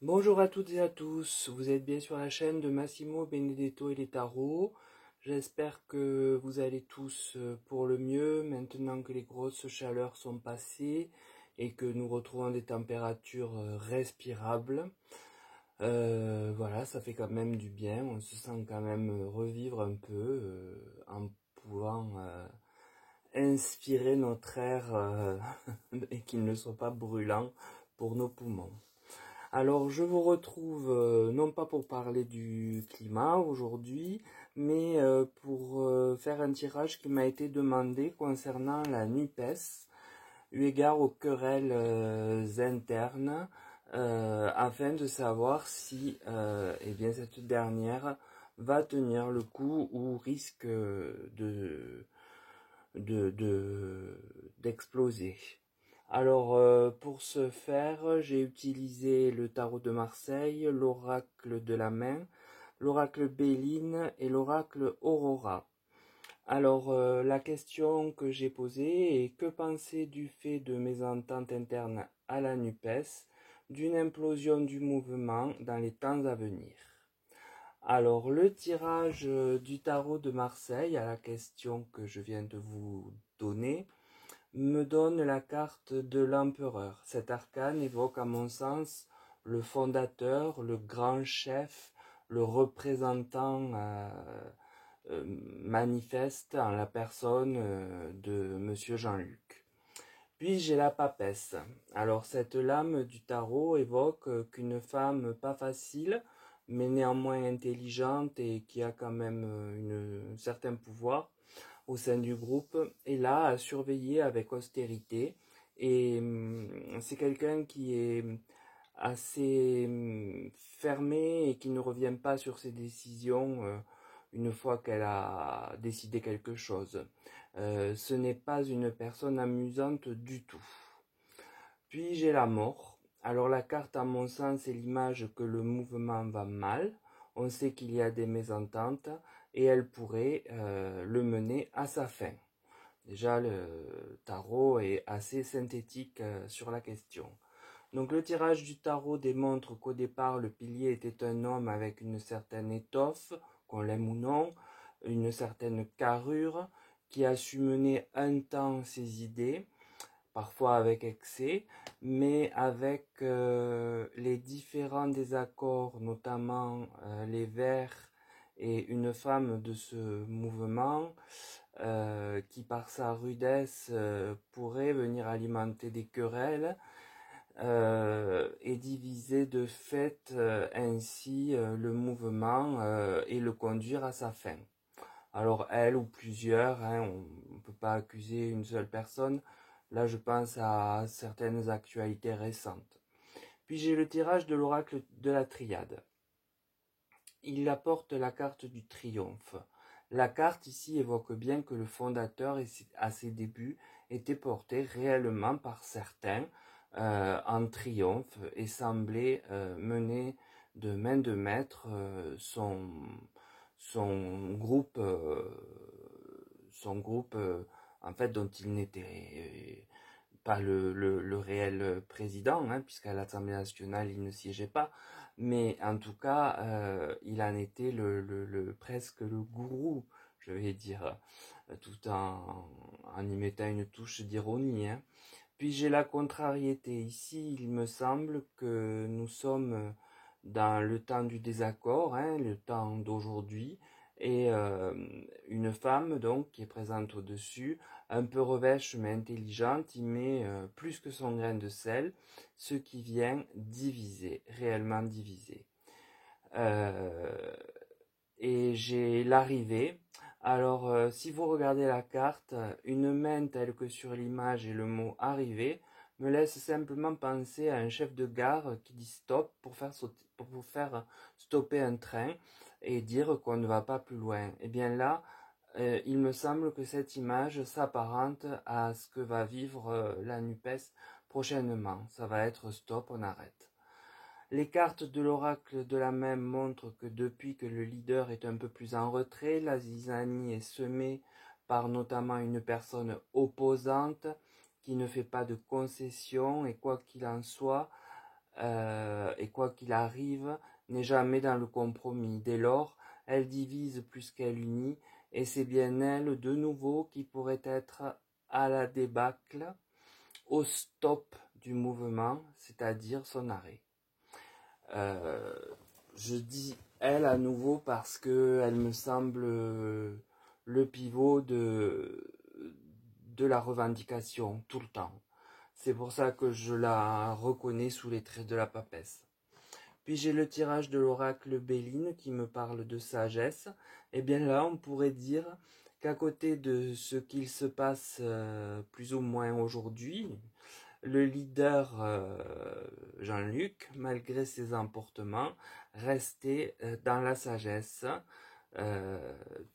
Bonjour à toutes et à tous, vous êtes bien sur la chaîne de Massimo Benedetto et les tarots. J'espère que vous allez tous pour le mieux maintenant que les grosses chaleurs sont passées et que nous retrouvons des températures respirables. Voilà, ça fait quand même du bien, on se sent quand même revivre un peu en pouvant inspirer notre air et qu'il ne soit pas brûlant pour nos poumons. Alors, je vous retrouve non pas pour parler du climat aujourd'hui, mais pour faire un tirage qui m'a été demandé concernant la NUPES, eu égard aux querelles internes, afin de savoir si eh bien, cette dernière va tenir le coup ou risque d'exploser. Alors, pour ce faire, j'ai utilisé le tarot de Marseille, l'oracle de la main, l'oracle Béline et l'oracle Aurora. Alors, la question que j'ai posée est: que penser du fait de mésententes internes à la NUPES, d'une implosion du mouvement dans les temps à venir? Alors, le tirage du tarot de Marseille à la question que je viens de vous donner me donne la carte de l'empereur. Cet arcane évoque à mon sens le fondateur, le grand chef, le représentant manifeste en la personne de Monsieur Jean-Luc. Puis j'ai la papesse. Alors cette lame du tarot évoque qu'une femme pas facile, mais néanmoins intelligente et qui a quand même un certain pouvoir au sein du groupe, est là à surveiller avec austérité. Et c'est quelqu'un qui est assez fermé et qui ne revient pas sur ses décisions une fois qu'elle a décidé quelque chose. Ce n'est pas une personne amusante du tout. Puis j'ai la mort. Alors la carte, à mon sens, est l'image que le mouvement va mal. On sait qu'il y a des mésententes et elle pourrait le mener à sa fin. Déjà, le tarot est assez synthétique sur la question. Donc le tirage du tarot démontre qu'au départ, le pilier était un homme avec une certaine étoffe, qu'on l'aime ou non, une certaine carrure, qui a su mener un temps ses idées, parfois avec excès, mais avec les différents désaccords, notamment les Verts et une femme de ce mouvement, qui par sa rudesse pourrait venir alimenter des querelles et diviser de fait ainsi le mouvement et le conduire à sa fin. Alors elle ou plusieurs, hein, on ne peut pas accuser une seule personne. Là, je pense à certaines actualités récentes. Puis j'ai le tirage de l'oracle de la triade. Il apporte la carte du triomphe. La carte ici évoque bien que le fondateur, à ses débuts, était porté réellement par certains en triomphe et semblait mener de main de maître son groupe en fait dont il n'était pas le réel président, hein, puisqu'à l'Assemblée nationale il ne siégeait pas, mais en tout cas il en était presque le gourou, je vais dire, tout en y mettant une touche d'ironie, hein. Puis j'ai la contrariété. Ici, il me semble que nous sommes dans le temps du désaccord, hein, le temps d'aujourd'hui, et une femme donc qui est présente au-dessus, un peu revêche mais intelligente, y met plus que son grain de sel, ce qui vient diviser, réellement diviser. Euh, et j'ai l'arrivée. Alors, si vous regardez la carte, une main telle que sur l'image et le mot arriver me laisse simplement penser à un chef de gare qui dit stop pour vous faire stopper un train et dire qu'on ne va pas plus loin. Et bien là, il me semble que cette image s'apparente à ce que va vivre la NUPES prochainement. Ça va être stop, on arrête. Les cartes de l'oracle de la même montrent que depuis que le leader est un peu plus en retrait, la zizanie est semée par notamment une personne opposante qui ne fait pas de concessions et quoi qu'il en soit, et quoi qu'il arrive, n'est jamais dans le compromis. Dès lors, elle divise plus qu'elle unit, et c'est bien elle, de nouveau, qui pourrait être à la débâcle, au stop du mouvement, c'est-à-dire son arrêt. Je dis elle à nouveau parce que elle me semble le pivot de la revendication tout le temps. C'est pour ça que je la reconnais sous les traits de la papesse. Puis j'ai le tirage de l'oracle Béline qui me parle de sagesse. Et bien là, on pourrait dire qu'à côté de ce qu'il se passe plus ou moins aujourd'hui, le leader Jean-Luc, malgré ses emportements, restait dans la sagesse,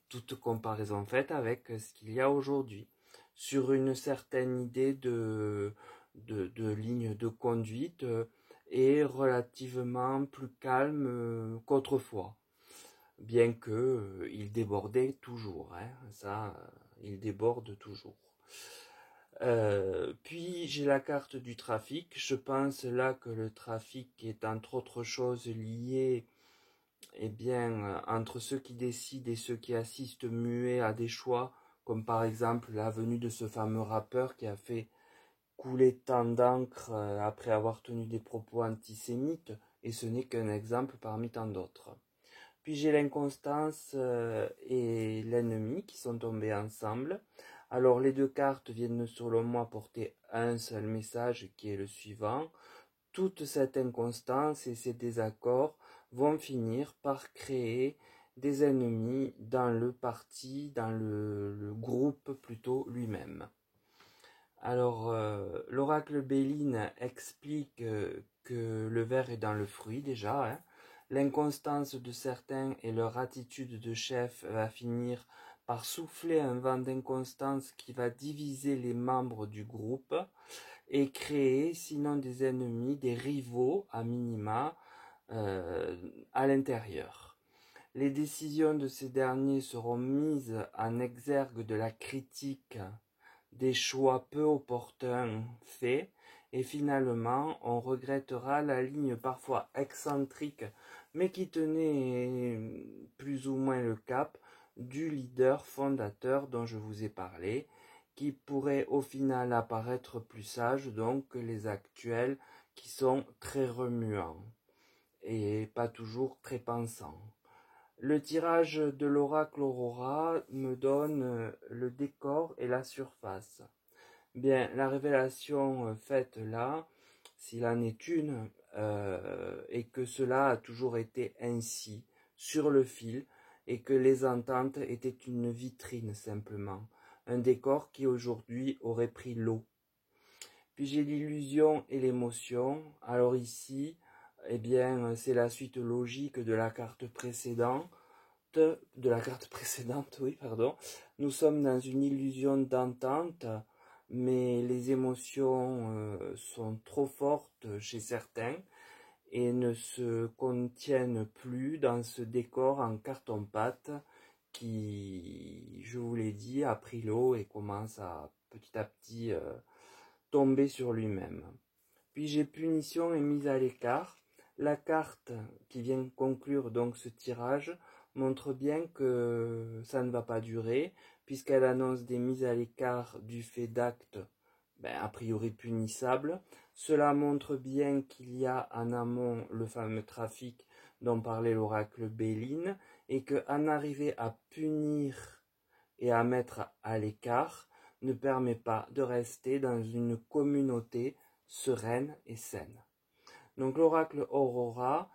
toute comparaison faite avec ce qu'il y a aujourd'hui, sur une certaine idée de ligne de conduite et relativement plus calme qu'autrefois, bien que il débordait toujours, hein, ça, il déborde toujours. Puis j'ai la carte du trafic. Je pense là que le trafic est entre autres choses lié entre ceux qui décident et ceux qui assistent muets à des choix, comme par exemple la venue de ce fameux rappeur qui a fait couler tant d'encre après avoir tenu des propos antisémites, et ce n'est qu'un exemple parmi tant d'autres. Puis j'ai l'inconstance et l'ennemi qui sont tombés ensemble. Alors les deux cartes viennent selon moi porter un seul message qui est le suivant. Toute cette inconstance et ces désaccords vont finir par créer des ennemis dans le parti, dans le groupe plutôt lui-même. Alors l'oracle Béline explique que le ver est dans le fruit déjà, hein. L'inconstance de certains et leur attitude de chef va finir par souffler un vent d'inconstance qui va diviser les membres du groupe et créer, sinon des ennemis, des rivaux à minima à l'intérieur. Les décisions de ces derniers seront mises en exergue de la critique des choix peu opportuns faits, et finalement on regrettera la ligne parfois excentrique mais qui tenait plus ou moins le cap du leader fondateur dont je vous ai parlé, qui pourrait au final apparaître plus sage donc que les actuels qui sont très remuants et pas toujours très pensants. Le tirage de l'oracle Aurora me donne le décor et la surface. Bien, la révélation faite là, s'il en est une, et que cela a toujours été ainsi, sur le fil, et que les ententes étaient une vitrine simplement, un décor qui aujourd'hui aurait pris l'eau. Puis j'ai l'illusion et l'émotion. Alors ici, eh bien, c'est la suite logique de la carte précédente. Oui, pardon. Nous sommes dans une illusion d'entente, mais les émotions sont trop fortes chez certains et ne se contiennent plus dans ce décor en carton-pâte qui, je vous l'ai dit, a pris l'eau et commence à petit tomber sur lui-même. Puis j'ai punition et mise à l'écart. La carte qui vient conclure donc ce tirage montre bien que ça ne va pas durer, puisqu'elle annonce des mises à l'écart du fait d'actes a priori punissables. Cela montre bien qu'il y a en amont le fameux trafic dont parlait l'oracle Béline, et qu'en arriver à punir et à mettre à l'écart ne permet pas de rester dans une communauté sereine et saine. Donc l'oracle Aurora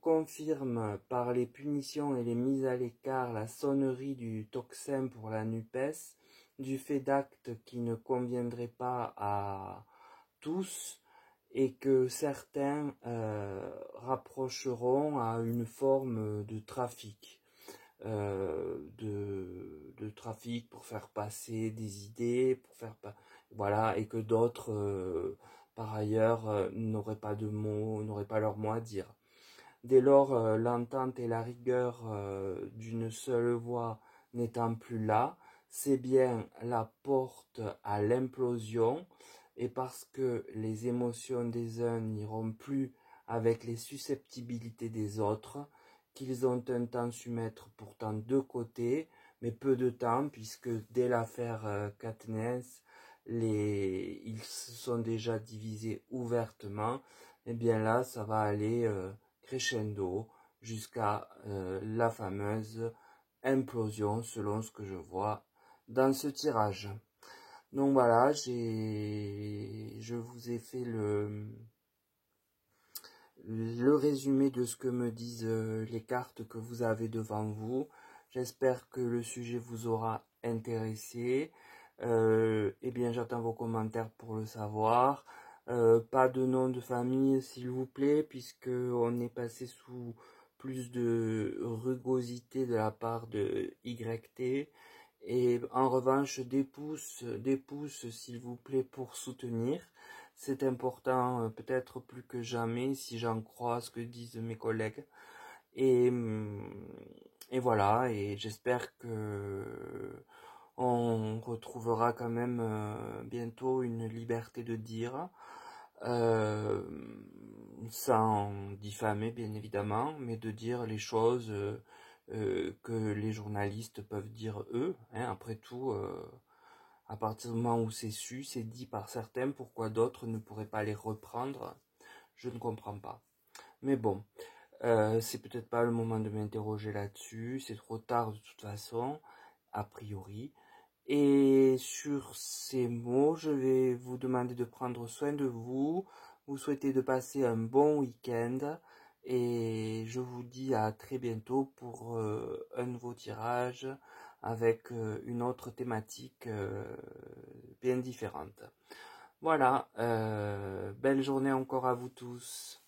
confirme par les punitions et les mises à l'écart la sonnerie du tocsin pour la NUPES, du fait d'actes qui ne conviendraient pas à tous et que certains rapprocheront à une forme de trafic. De trafic pour faire passer des idées, voilà, et que d'autres par ailleurs n'auraient pas de mots, n'auraient pas leur mot à dire. Dès lors, l'entente et la rigueur d'une seule voix n'étant plus là, c'est bien la porte à l'implosion, et parce que les émotions des uns n'iront plus avec les susceptibilités des autres, qu'ils ont un temps su mettre pourtant de côté, mais peu de temps, puisque dès l'affaire Katniss, ils se sont déjà divisés ouvertement. Et bien là, ça va aller crescendo jusqu'à la fameuse implosion, selon ce que je vois dans ce tirage. Donc voilà, je vous ai fait le résumé de ce que me disent les cartes que vous avez devant vous. J'espère que le sujet vous aura intéressé. Eh bien, j'attends vos commentaires pour le savoir. Pas de nom de famille, s'il vous plaît, puisque on est passé sous plus de rugosité de la part de YT. Et en revanche, des pouces, s'il vous plaît, pour soutenir. C'est important, peut-être plus que jamais, si j'en crois ce que disent mes collègues. Et, et voilà, et j'espère que on retrouvera quand même bientôt une liberté de dire, euh, sans diffamer bien évidemment, mais de dire les choses que les journalistes peuvent dire eux. Hein, après tout, à partir du moment où c'est su, c'est dit par certains, pourquoi d'autres ne pourraient pas les reprendre, je ne comprends pas. Mais bon, c'est peut-être pas le moment de m'interroger là-dessus, c'est trop tard de toute façon, a priori. Et sur ces mots, je vais vous demander de prendre soin de vous, vous souhaiter de passer un bon week-end, et je vous dis à très bientôt pour un nouveau tirage avec une autre thématique bien différente. Voilà, belle journée encore à vous tous.